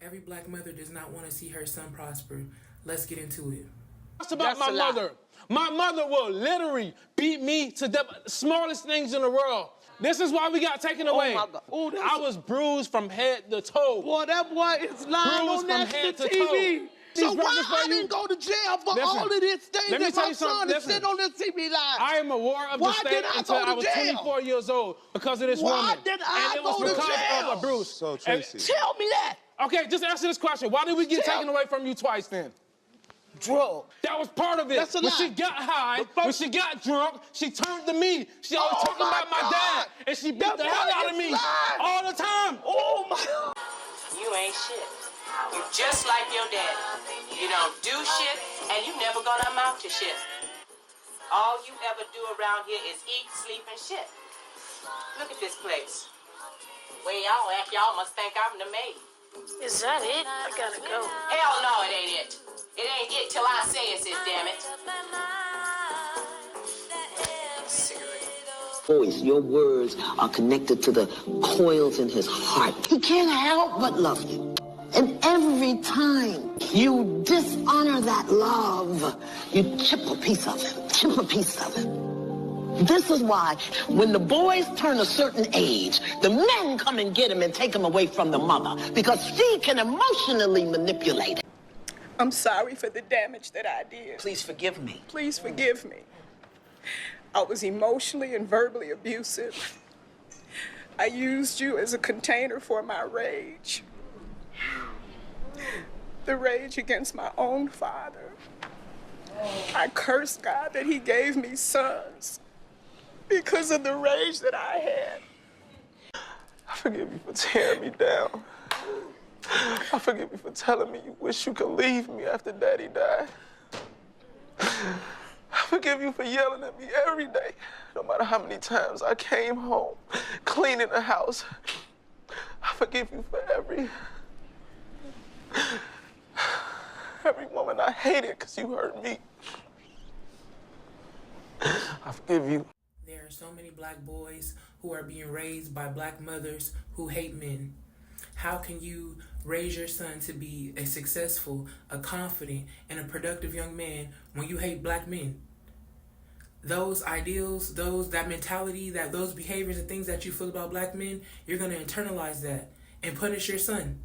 Every black mother does not want to see her son prosper. Let's get into it. It's about my mother. My mother will literally beat me to the smallest things in the world. This is why we got taken away. Oh my God. Oh, I was bruised from head to toe. Boy, that boy is lying on national TV. So why I didn't go to jail for all of these things that my son is sitting on this TV live? I am a war of the state until I was 24 years old because of this woman. Why did I go to jail? And it was because of a bruise. So, Tracy. Tell me that. Okay, just answer this question. Why did we get taken away from you twice then? Drug. That was part of it. That's a lie. When she got high, when she got drunk, she turned to me. She always talking about my dad, and she beat the hell out of me all the time. Oh my God. You ain't shit. You just like your daddy. You don't do shit, and you never gonna amount to shit. All you ever do around here is eat, sleep, and shit. Look at this place. Way y'all act, y'all must think I'm the maid. Is that it? I gotta go. Hell no, it ain't it. It ain't it till I say it's it, damn it. Voice, your words are connected to the coils in his heart. He can't help but love you. And every time you dishonor that love, you chip a piece of him, chip a piece of him. This is why when the boys turn a certain age, the men come and get him and take him away from the mother because she can emotionally manipulate him. I'm sorry for the damage that I did. Please forgive me. Please forgive me. I was emotionally and verbally abusive. I used you as a container for my rage. The rage against my own father. I cursed God that he gave me sons because of the rage that I had. I forgive you for tearing me down. I forgive you for telling me you wish you could leave me after Daddy died. I forgive you for yelling at me every day, no matter how many times I came home, cleaning the house. I forgive you for every woman I hated because you hurt me. I forgive you. There are so many black boys who are being raised by black mothers who hate men. How can you raise your son to be a successful, a confident, and a productive young man when you hate black men? Those ideals, that mentality, those behaviors and things that you feel about black men, you're going to internalize that and punish your son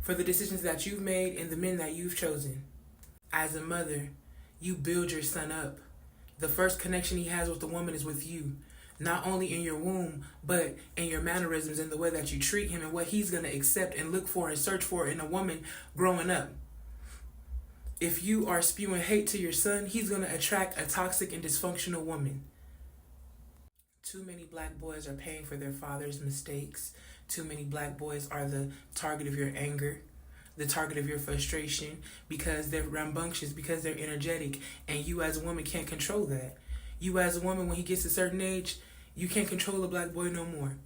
for the decisions that you've made and the men that you've chosen. As a mother, you build your son up. The first connection he has with the woman is with you. Not only in your womb, but in your mannerisms and the way that you treat him and what he's going to accept and look for and search for in a woman growing up. If you are spewing hate to your son, he's going to attract a toxic and dysfunctional woman. Too many black boys are paying for their father's mistakes. Too many black boys are the target of your anger, the target of your frustration, because they're rambunctious, because they're energetic, and you as a woman can't control that. You as a woman, when he gets a certain age, you can't control a black boy no more.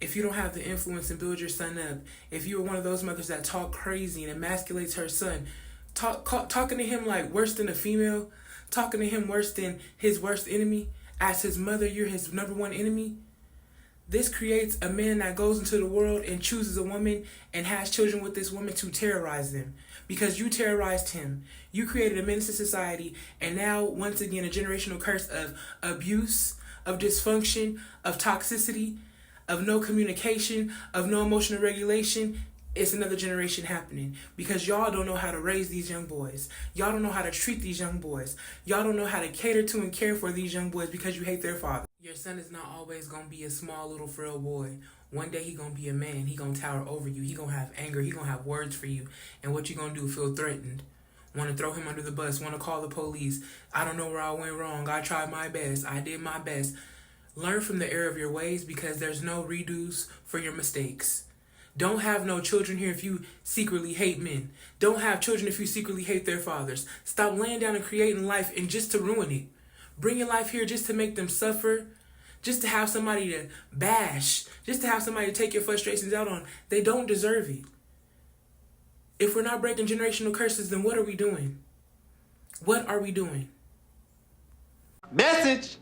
If you don't have the influence and build your son up, if you are one of those mothers that talk crazy and emasculates her son, talking to him like worse than a female, talking to him worse than his worst enemy, as his mother, you're his number one enemy, this creates a man that goes into the world and chooses a woman and has children with this woman to terrorize them. Because you terrorized him. You created a menace to society, and now, once again, a generational curse of abuse, of dysfunction, of toxicity, of no communication, of no emotional regulation. It's another generation happening because y'all don't know how to raise these young boys. Y'all don't know how to treat these young boys. Y'all don't know how to cater to and care for these young boys because you hate their father. Your son is not always going to be a small little frail boy. One day he going to be a man. He going to tower over you. He going to have anger. He going to have words for you. And what you going to do? Feel threatened. Want to throw him under the bus. Want to call the police. I don't know where I went wrong. I tried my best. I did my best. Learn from the error of your ways because there's no redos for your mistakes. Don't have no children here if you secretly hate men. Don't have children if you secretly hate their fathers. Stop laying down and creating life and just to ruin it. Bringing life here just to make them suffer, just to have somebody to bash, just to have somebody to take your frustrations out on. They don't deserve it. If we're not breaking generational curses, then what are we doing? What are we doing? Message.